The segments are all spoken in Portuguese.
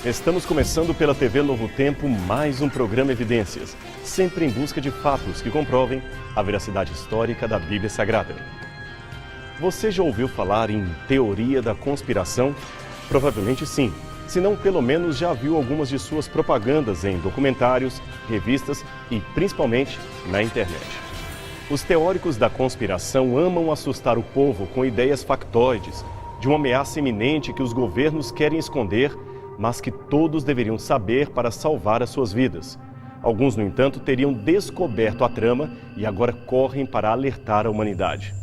Estamos começando pela TV Novo Tempo mais um programa Evidências, sempre em busca de fatos que comprovem a veracidade histórica da Bíblia Sagrada. Você já ouviu falar em teoria da conspiração? Provavelmente sim, se não pelo menos já viu algumas de suas propagandas em documentários, revistas e principalmente na internet. Os teóricos da conspiração amam assustar o povo com ideias factoides de uma ameaça iminente que os governos querem esconder, mas que todos deveriam saber para salvar as suas vidas. Alguns, no entanto, teriam descoberto a trama e agora correm para alertar a humanidade.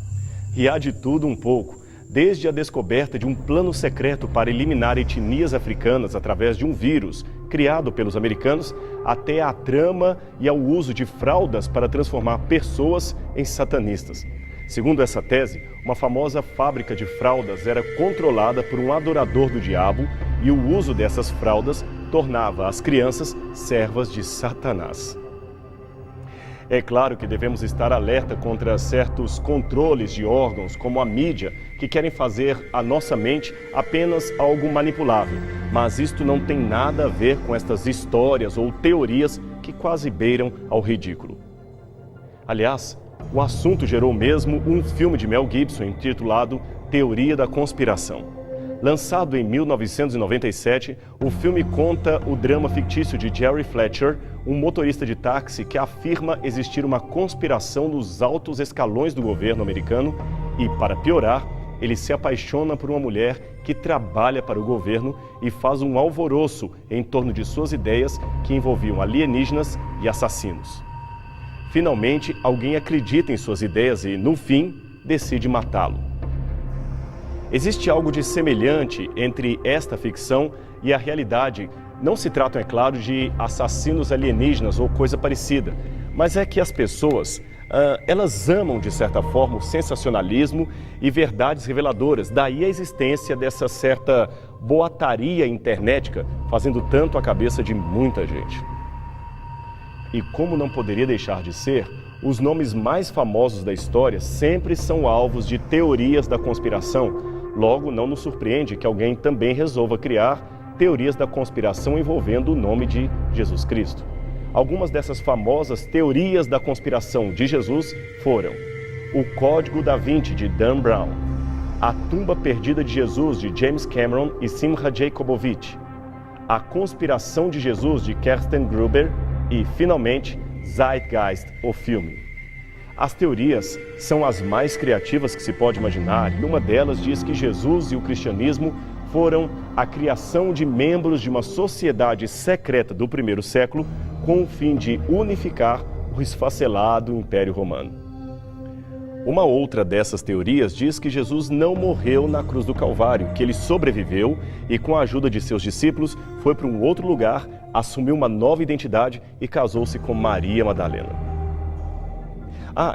E há de tudo um pouco, desde a descoberta de um plano secreto para eliminar etnias africanas através de um vírus criado pelos americanos, até a trama e ao uso de fraldas para transformar pessoas em satanistas. Segundo essa tese, uma famosa fábrica de fraldas era controlada por um adorador do diabo e o uso dessas fraldas tornava as crianças servas de Satanás. É claro que devemos estar alerta contra certos controles de órgãos, como a mídia, que querem fazer a nossa mente apenas algo manipulável. Mas isto não tem nada a ver com estas histórias ou teorias que quase beiram ao ridículo. Aliás, o assunto gerou mesmo um filme de Mel Gibson intitulado Teoria da Conspiração. Lançado em 1997, o filme conta o drama fictício de Jerry Fletcher, um motorista de táxi que afirma existir uma conspiração nos altos escalões do governo americano e, para piorar, ele se apaixona por uma mulher que trabalha para o governo e faz um alvoroço em torno de suas ideias que envolviam alienígenas e assassinos. Finalmente, alguém acredita em suas ideias e, no fim, decide matá-lo. Existe algo de semelhante entre esta ficção e a realidade. Não se tratam, é claro, de assassinos alienígenas ou coisa parecida, mas é que as pessoas, elas amam, de certa forma, o sensacionalismo e verdades reveladoras. Daí a existência dessa certa boataria internética, fazendo tanto a cabeça de muita gente. E como não poderia deixar de ser, os nomes mais famosos da história sempre são alvos de teorias da conspiração. Logo, não nos surpreende que alguém também resolva criar teorias da conspiração envolvendo o nome de Jesus Cristo. Algumas dessas famosas teorias da conspiração de Jesus foram o Código da Vinci, de Dan Brown, a tumba perdida de Jesus, de James Cameron e Simcha Jacobowitz, a conspiração de Jesus, de Kersten Gruber e, finalmente, Zeitgeist, o filme. As teorias são as mais criativas que se pode imaginar e uma delas diz que Jesus e o cristianismo foram a criação de membros de uma sociedade secreta do primeiro século com o fim de unificar o esfacelado Império Romano. Uma outra dessas teorias diz que Jesus não morreu na cruz do Calvário, que ele sobreviveu e, com a ajuda de seus discípulos, foi para um outro lugar, assumiu uma nova identidade e casou-se com Maria Madalena.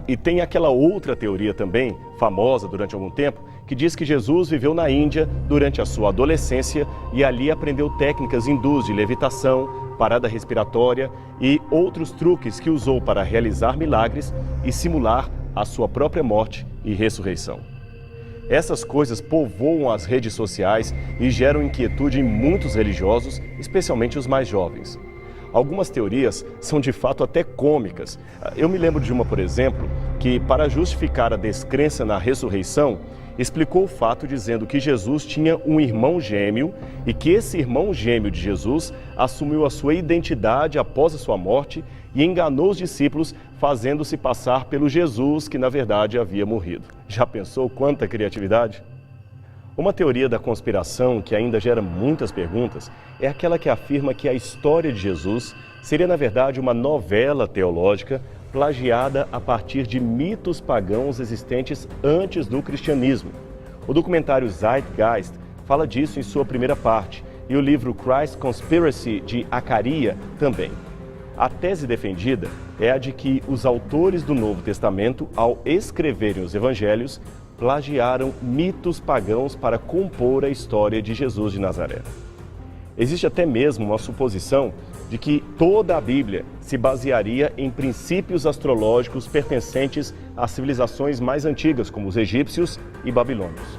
E tem aquela outra teoria também, famosa durante algum tempo, que diz que Jesus viveu na Índia durante a sua adolescência e ali aprendeu técnicas hindus de levitação, parada respiratória e outros truques que usou para realizar milagres e simular a sua própria morte e ressurreição. Essas coisas povoam as redes sociais e geram inquietude em muitos religiosos, especialmente os mais jovens. Algumas teorias são de fato até cômicas. Eu me lembro de uma, por exemplo, que para justificar a descrença na ressurreição, explicou o fato dizendo que Jesus tinha um irmão gêmeo e que esse irmão gêmeo de Jesus assumiu a sua identidade após a sua morte e enganou os discípulos, fazendo-se passar pelo Jesus que na verdade havia morrido. Já pensou quanta criatividade? Uma teoria da conspiração que ainda gera muitas perguntas é aquela que afirma que a história de Jesus seria, na verdade, uma novela teológica plagiada a partir de mitos pagãos existentes antes do cristianismo. O documentário Zeitgeist fala disso em sua primeira parte e o livro Christ Conspiracy, de Acaria, também. A tese defendida é a de que os autores do Novo Testamento, ao escreverem os evangelhos, plagiaram mitos pagãos para compor a história de Jesus de Nazaré. Existe até mesmo uma suposição de que toda a Bíblia se basearia em princípios astrológicos pertencentes às civilizações mais antigas, como os egípcios e babilônios.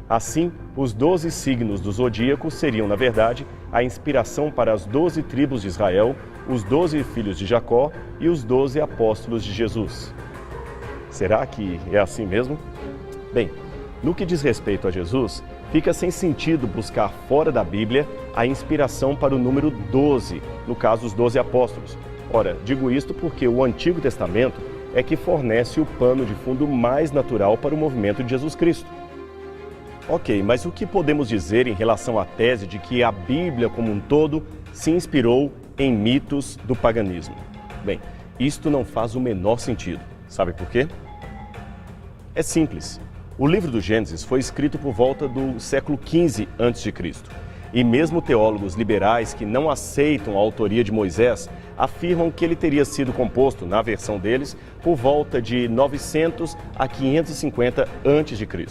Assim, os 12 signos do zodíaco seriam, na verdade, a inspiração para as 12 tribos de Israel, os 12 filhos de Jacó e os 12 apóstolos de Jesus. Será que é assim mesmo? Bem, no que diz respeito a Jesus, fica sem sentido buscar fora da Bíblia a inspiração para o número 12, no caso os 12 apóstolos. Ora, digo isto porque o Antigo Testamento é que fornece o pano de fundo mais natural para o movimento de Jesus Cristo. Ok, mas o que podemos dizer em relação à tese de que a Bíblia como um todo se inspirou em mitos do paganismo? Bem, isto não faz o menor sentido. Sabe por quê? É simples. O livro do Gênesis foi escrito por volta do século XV a.C. E mesmo teólogos liberais que não aceitam a autoria de Moisés afirmam que ele teria sido composto, na versão deles, por volta de 900 a 550 a.C.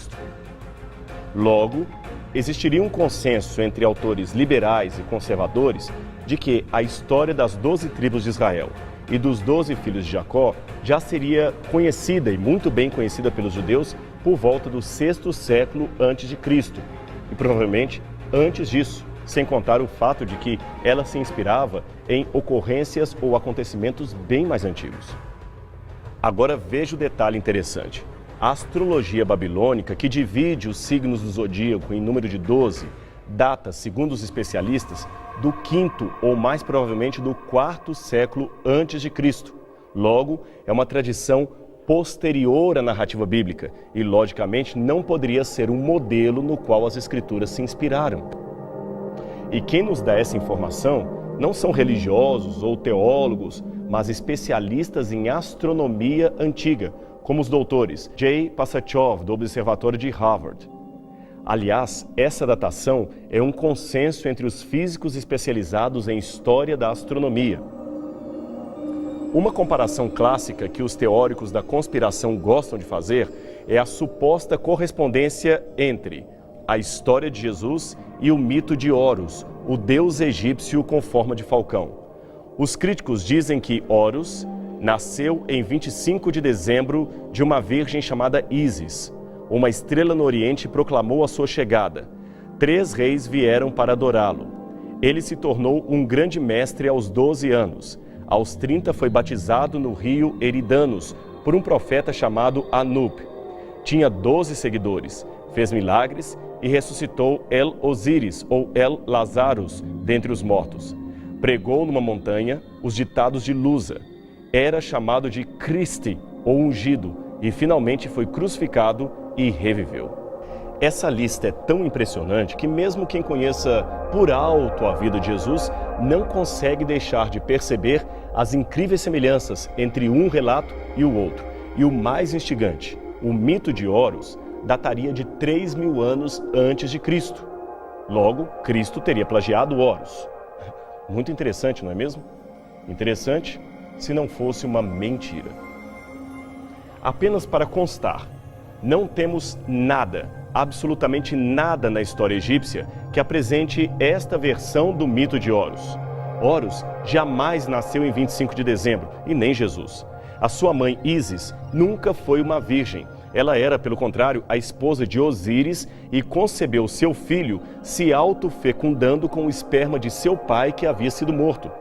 Logo, existiria um consenso entre autores liberais e conservadores de que a história das 12 tribos de Israel e dos 12 filhos de Jacó já seria conhecida e muito bem conhecida pelos judeus por volta do 6º século a.C. e provavelmente antes disso, sem contar o fato de que ela se inspirava em ocorrências ou acontecimentos bem mais antigos. Agora veja o detalhe interessante. A astrologia babilônica, que divide os signos do zodíaco em número de 12, data, segundo os especialistas, do 5º ou mais provavelmente do 4º século antes de Cristo. Logo, é uma tradição posterior à narrativa bíblica e, logicamente, não poderia ser um modelo no qual as escrituras se inspiraram. E quem nos dá essa informação não são religiosos ou teólogos, mas especialistas em astronomia antiga, como os doutores J. Passachov, do Observatório de Harvard. Aliás, essa datação é um consenso entre os físicos especializados em história da astronomia. Uma comparação clássica que os teóricos da conspiração gostam de fazer é a suposta correspondência entre a história de Jesus e o mito de Horus, o deus egípcio com forma de falcão. Os críticos dizem que Horus nasceu em 25 de dezembro de uma virgem chamada Ísis. Uma estrela no Oriente proclamou a sua chegada. 3 reis vieram para adorá-lo. Ele se tornou um grande mestre aos 12 anos. Aos 30 foi batizado no rio Eridanos por um profeta chamado Anup. Tinha 12 seguidores, fez milagres e ressuscitou El Osíris ou El Lazarus dentre os mortos. Pregou numa montanha os ditados de Lusa. Era chamado de Cristo, ou ungido, e finalmente foi crucificado e reviveu. Essa lista é tão impressionante que mesmo quem conheça por alto a vida de Jesus não consegue deixar de perceber as incríveis semelhanças entre um relato e o outro. E o mais instigante, o mito de Horus dataria de 3.000 anos antes de Cristo. Logo, Cristo teria plagiado Horus. Muito interessante, não é mesmo? Interessante se não fosse uma mentira. Apenas para constar, não temos nada, absolutamente nada na história egípcia que apresente esta versão do mito de Horus. Horus jamais nasceu em 25 de dezembro, e nem Jesus. A sua mãe Ísis nunca foi uma virgem. Ela era, pelo contrário, a esposa de Osíris e concebeu seu filho se autofecundando com o esperma de seu pai que havia sido morto.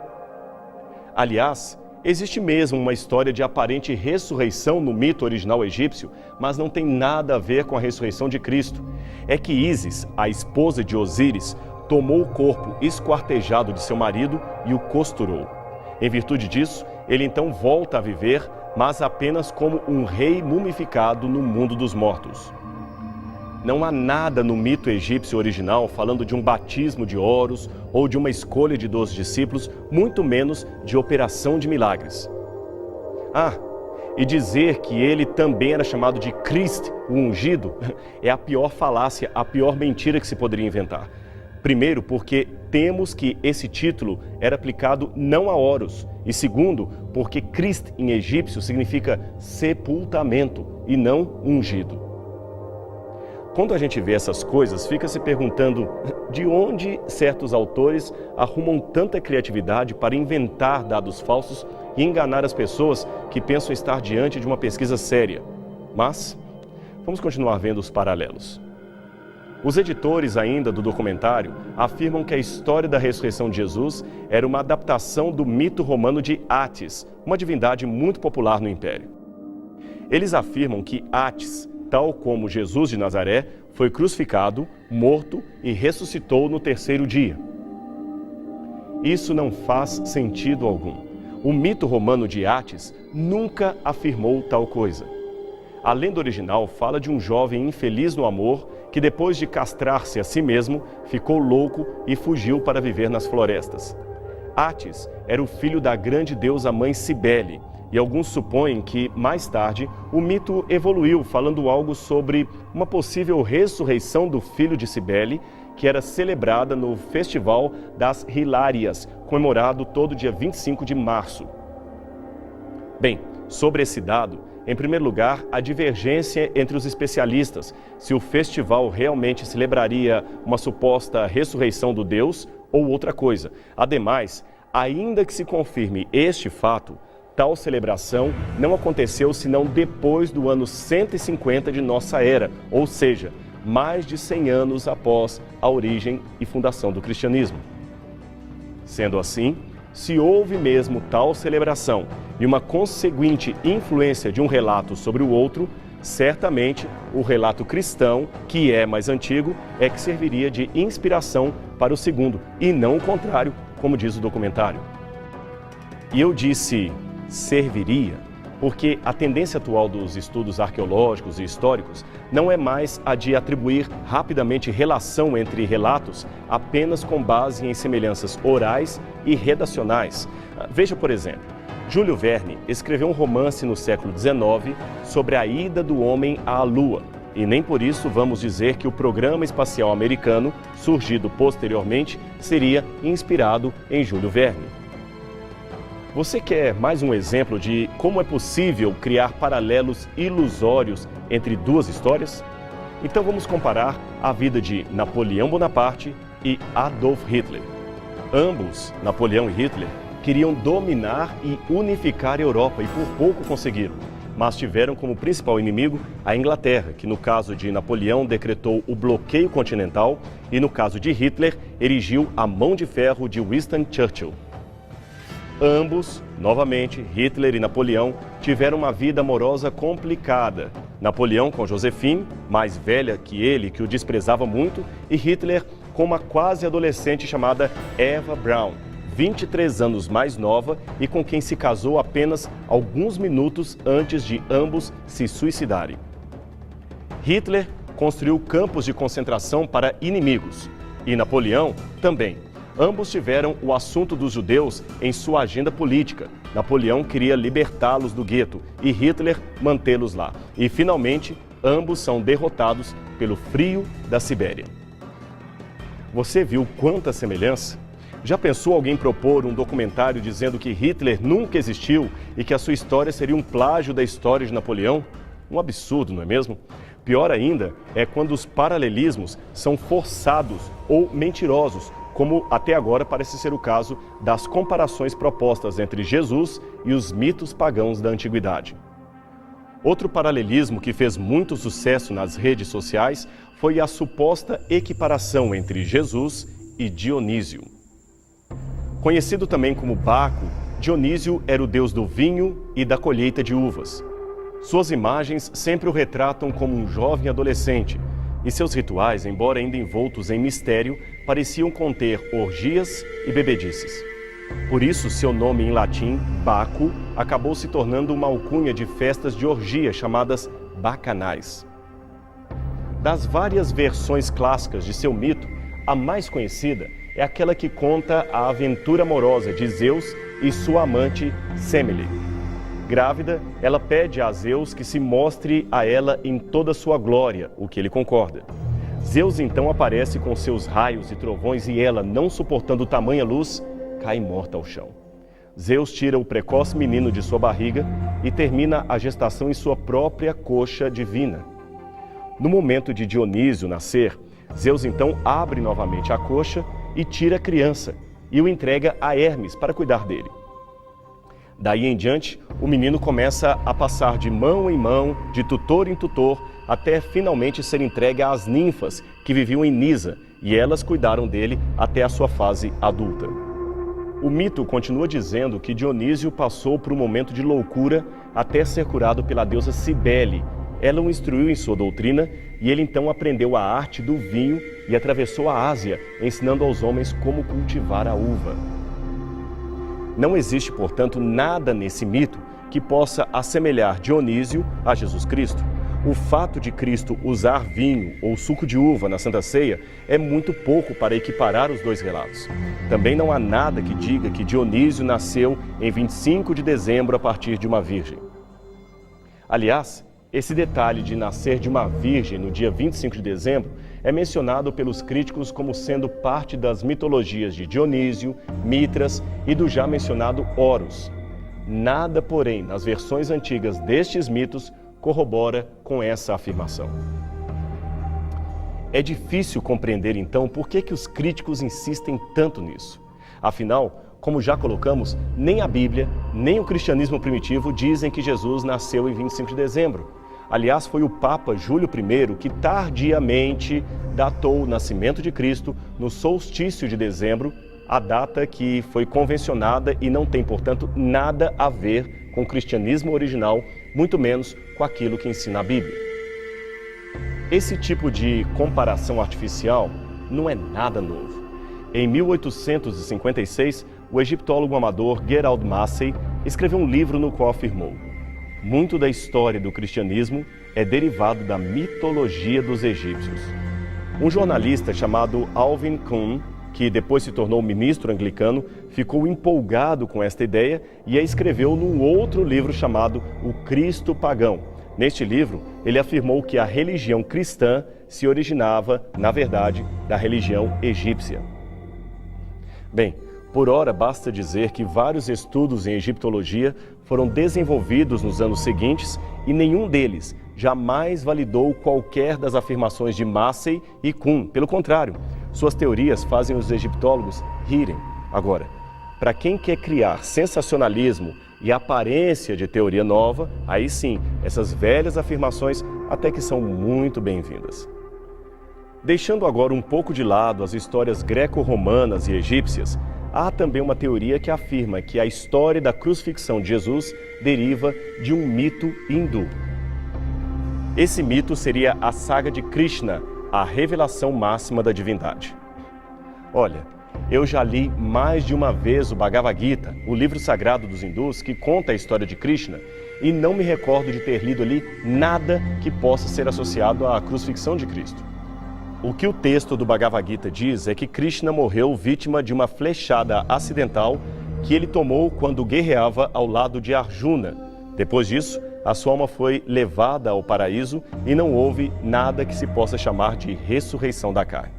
Aliás, existe mesmo uma história de aparente ressurreição no mito original egípcio, mas não tem nada a ver com a ressurreição de Cristo. É que Ísis, a esposa de Osíris, tomou o corpo esquartejado de seu marido e o costurou. Em virtude disso, ele então volta a viver, mas apenas como um rei mumificado no mundo dos mortos. Não há nada no mito egípcio original falando de um batismo de Horus ou de uma escolha de 12 discípulos, muito menos de operação de milagres. E dizer que ele também era chamado de Cristo, o ungido, é a pior falácia, a pior mentira que se poderia inventar. Primeiro, porque temos que esse título era aplicado não a Horus. E segundo, porque Cristo em egípcio significa sepultamento e não ungido. Quando a gente vê essas coisas, fica se perguntando de onde certos autores arrumam tanta criatividade para inventar dados falsos e enganar as pessoas que pensam estar diante de uma pesquisa séria. Mas vamos continuar vendo os paralelos. Os editores ainda do documentário afirmam que a história da ressurreição de Jesus era uma adaptação do mito romano de Átis, uma divindade muito popular no Império. Eles afirmam que Átis, tal como Jesus de Nazaré, foi crucificado, morto e ressuscitou no terceiro dia. Isso não faz sentido algum. O mito romano de Átis nunca afirmou tal coisa. A lenda original fala de um jovem infeliz no amor que, depois de castrar-se a si mesmo, ficou louco e fugiu para viver nas florestas. Átis era o filho da grande deusa mãe Cibele, e alguns supõem que, mais tarde, o mito evoluiu falando algo sobre uma possível ressurreição do filho de Cibele, que era celebrada no Festival das Hilárias, comemorado todo dia 25 de março. Bem, sobre esse dado, em primeiro lugar, a divergência entre os especialistas, se o festival realmente celebraria uma suposta ressurreição do Deus ou outra coisa. Ademais, ainda que se confirme este fato, tal celebração não aconteceu senão depois do ano 150 de nossa era, ou seja, mais de 100 anos após a origem e fundação do cristianismo. Sendo assim, se houve mesmo tal celebração e uma conseguinte influência de um relato sobre o outro, certamente o relato cristão, que é mais antigo, é que serviria de inspiração para o segundo, e não o contrário, como diz o documentário. E eu disse serviria, porque a tendência atual dos estudos arqueológicos e históricos não é mais a de atribuir rapidamente relação entre relatos apenas com base em semelhanças orais e redacionais. Veja, por exemplo, Júlio Verne escreveu um romance no século XIX sobre a ida do homem à Lua, e nem por isso vamos dizer que o programa espacial americano, surgido posteriormente, seria inspirado em Júlio Verne. Você quer mais um exemplo de como é possível criar paralelos ilusórios entre duas histórias? Então vamos comparar a vida de Napoleão Bonaparte e Adolf Hitler. Ambos, Napoleão e Hitler, queriam dominar e unificar a Europa e por pouco conseguiram, mas tiveram como principal inimigo a Inglaterra, que no caso de Napoleão decretou o bloqueio continental e no caso de Hitler erigiu a mão de ferro de Winston Churchill. Ambos, novamente, Hitler e Napoleão, tiveram uma vida amorosa complicada. Napoleão com Josephine, mais velha que ele, que o desprezava muito, e Hitler com uma quase adolescente chamada Eva Braun, 23 anos mais nova e com quem se casou apenas alguns minutos antes de ambos se suicidarem. Hitler construiu campos de concentração para inimigos e Napoleão também. Ambos tiveram o assunto dos judeus em sua agenda política. Napoleão queria libertá-los do gueto e Hitler mantê-los lá. E, finalmente, ambos são derrotados pelo frio da Sibéria. Você viu quanta semelhança? Já pensou alguém propor um documentário dizendo que Hitler nunca existiu e que a sua história seria um plágio da história de Napoleão? Um absurdo, não é mesmo? Pior ainda é quando os paralelismos são forçados ou mentirosos, como até agora parece ser o caso das comparações propostas entre Jesus e os mitos pagãos da antiguidade. Outro paralelismo que fez muito sucesso nas redes sociais foi a suposta equiparação entre Jesus e Dionísio. Conhecido também como Baco, Dionísio era o deus do vinho e da colheita de uvas. Suas imagens sempre o retratam como um jovem adolescente, e seus rituais, embora ainda envoltos em mistério, pareciam conter orgias e bebedices. Por isso, seu nome em latim, Baco, acabou se tornando uma alcunha de festas de orgia chamadas bacanais. Das várias versões clássicas de seu mito, a mais conhecida é aquela que conta a aventura amorosa de Zeus e sua amante Semele. Grávida, ela pede a Zeus que se mostre a ela em toda sua glória, o que ele concorda. Zeus então aparece com seus raios e trovões e ela, não suportando tamanha luz, cai morta ao chão. Zeus tira o precoce menino de sua barriga e termina a gestação em sua própria coxa divina. No momento de Dionísio nascer, Zeus então abre novamente a coxa e tira a criança e o entrega a Hermes para cuidar dele. Daí em diante, o menino começa a passar de mão em mão, de tutor em tutor, até finalmente ser entregue às ninfas que viviam em Nisa, e elas cuidaram dele até a sua fase adulta. O mito continua dizendo que Dionísio passou por um momento de loucura até ser curado pela deusa Cibele. Ela o instruiu em sua doutrina e ele então aprendeu a arte do vinho e atravessou a Ásia, ensinando aos homens como cultivar a uva. Não existe, portanto, nada nesse mito que possa assemelhar Dionísio a Jesus Cristo. O fato de Cristo usar vinho ou suco de uva na Santa Ceia é muito pouco para equiparar os dois relatos. Também não há nada que diga que Dionísio nasceu em 25 de dezembro a partir de uma virgem. Aliás, esse detalhe de nascer de uma virgem no dia 25 de dezembro é mencionado pelos críticos como sendo parte das mitologias de Dionísio, Mitras e do já mencionado Horus. Nada, porém, nas versões antigas destes mitos corrobora com essa afirmação. É difícil compreender, então, por que os críticos insistem tanto nisso. Afinal, como já colocamos, nem a Bíblia, nem o cristianismo primitivo dizem que Jesus nasceu em 25 de dezembro. Aliás, foi o Papa Júlio I que tardiamente datou o nascimento de Cristo no solstício de dezembro, a data que foi convencionada e não tem, portanto, nada a ver com o cristianismo original, muito menos com aquilo que ensina a Bíblia. Esse tipo de comparação artificial não é nada novo. Em 1856, o egiptólogo amador Gerald Massey escreveu um livro no qual afirmou: muito da história do cristianismo é derivado da mitologia dos egípcios. Um jornalista chamado Alvin Kuhn, que depois se tornou ministro anglicano, ficou empolgado com esta ideia e a escreveu num outro livro chamado O Cristo Pagão. Neste livro, ele afirmou que a religião cristã se originava, na verdade, da religião egípcia. Bem, por ora basta dizer que vários estudos em egiptologia foram desenvolvidos nos anos seguintes e nenhum deles jamais validou qualquer das afirmações de Massey e Kuhn. Pelo contrário, suas teorias fazem os egiptólogos rirem. Agora, para quem quer criar sensacionalismo e aparência de teoria nova, aí sim, essas velhas afirmações até que são muito bem-vindas. Deixando agora um pouco de lado as histórias greco-romanas e egípcias, há também uma teoria que afirma que a história da crucifixão de Jesus deriva de um mito hindu. Esse mito seria a saga de Krishna, a revelação máxima da divindade. Olha, eu já li mais de uma vez o Bhagavad Gita, o livro sagrado dos hindus que conta a história de Krishna, e não me recordo de ter lido ali nada que possa ser associado à crucifixão de Cristo. O que o texto do Bhagavad Gita diz é que Krishna morreu vítima de uma flechada acidental que ele tomou quando guerreava ao lado de Arjuna. Depois disso, a sua alma foi levada ao paraíso e não houve nada que se possa chamar de ressurreição da carne.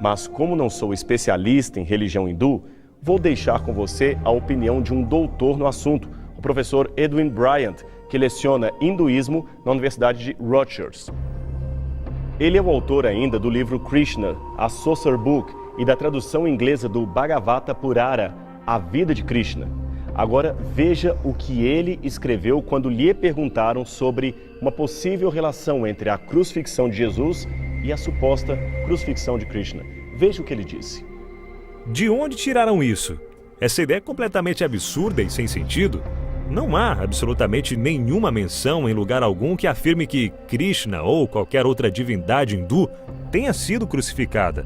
Mas como não sou especialista em religião hindu, vou deixar com você a opinião de um doutor no assunto, o professor Edwin Bryant, que leciona hinduísmo na Universidade de Rutgers. Ele é o autor ainda do livro Krishna, a Sorcerer Book, e da tradução inglesa do Bhagavata Purana, A Vida de Krishna. Agora veja o que ele escreveu quando lhe perguntaram sobre uma possível relação entre a crucifixão de Jesus e a suposta crucifixão de Krishna. Veja o que ele disse. De onde tiraram isso? Essa ideia é completamente absurda e sem sentido. Não há absolutamente nenhuma menção em lugar algum que afirme que Krishna ou qualquer outra divindade hindu tenha sido crucificada.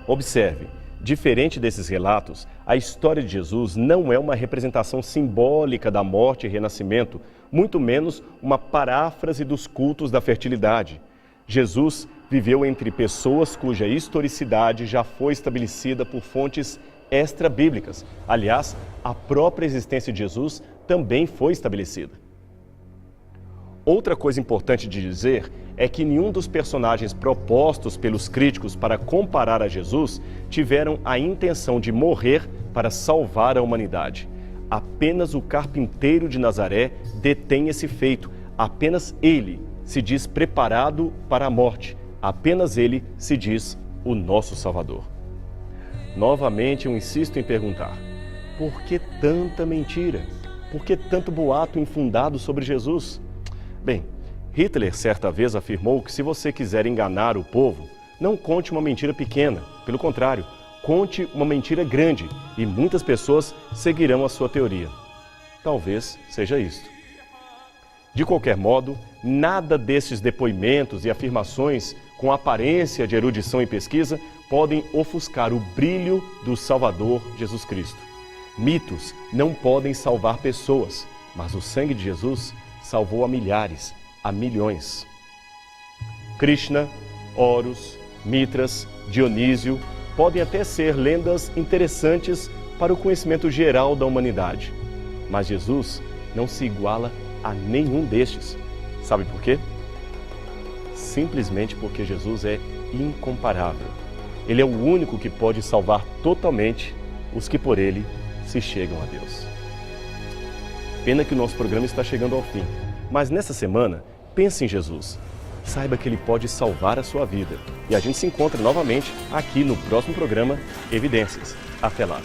Observe, diferente desses relatos, a história de Jesus não é uma representação simbólica da morte e renascimento, muito menos uma paráfrase dos cultos da fertilidade. Jesus viveu entre pessoas cuja historicidade já foi estabelecida por fontes extra-bíblicas. Aliás, a própria existência de Jesus também foi estabelecida. Outra coisa importante de dizer é que nenhum dos personagens propostos pelos críticos para comparar a Jesus tiveram a intenção de morrer para salvar a humanidade. Apenas o carpinteiro de Nazaré detém esse feito. Apenas ele se diz preparado para a morte. Apenas ele se diz o nosso Salvador. Novamente eu insisto em perguntar: por que tanta mentira? Por que tanto boato infundado sobre Jesus? Bem, Hitler certa vez afirmou que se você quiser enganar o povo, não conte uma mentira pequena. Pelo contrário, conte uma mentira grande e muitas pessoas seguirão a sua teoria. Talvez seja isto. De qualquer modo, nada desses depoimentos e afirmações com aparência de erudição e pesquisa podem ofuscar o brilho do Salvador Jesus Cristo. Mitos não podem salvar pessoas, mas o sangue de Jesus salvou a milhares, a milhões. Krishna, Horus, Mitras, Dionísio podem até ser lendas interessantes para o conhecimento geral da humanidade, mas Jesus não se iguala a nenhum destes. Sabe por quê? Simplesmente porque Jesus é incomparável. Ele é o único que pode salvar totalmente os que por ele se chegam a Deus. Pena que o nosso programa está chegando ao fim, mas nessa semana, pense em Jesus. Saiba que ele pode salvar a sua vida. E a gente se encontra novamente aqui no próximo programa Evidências. Até lá!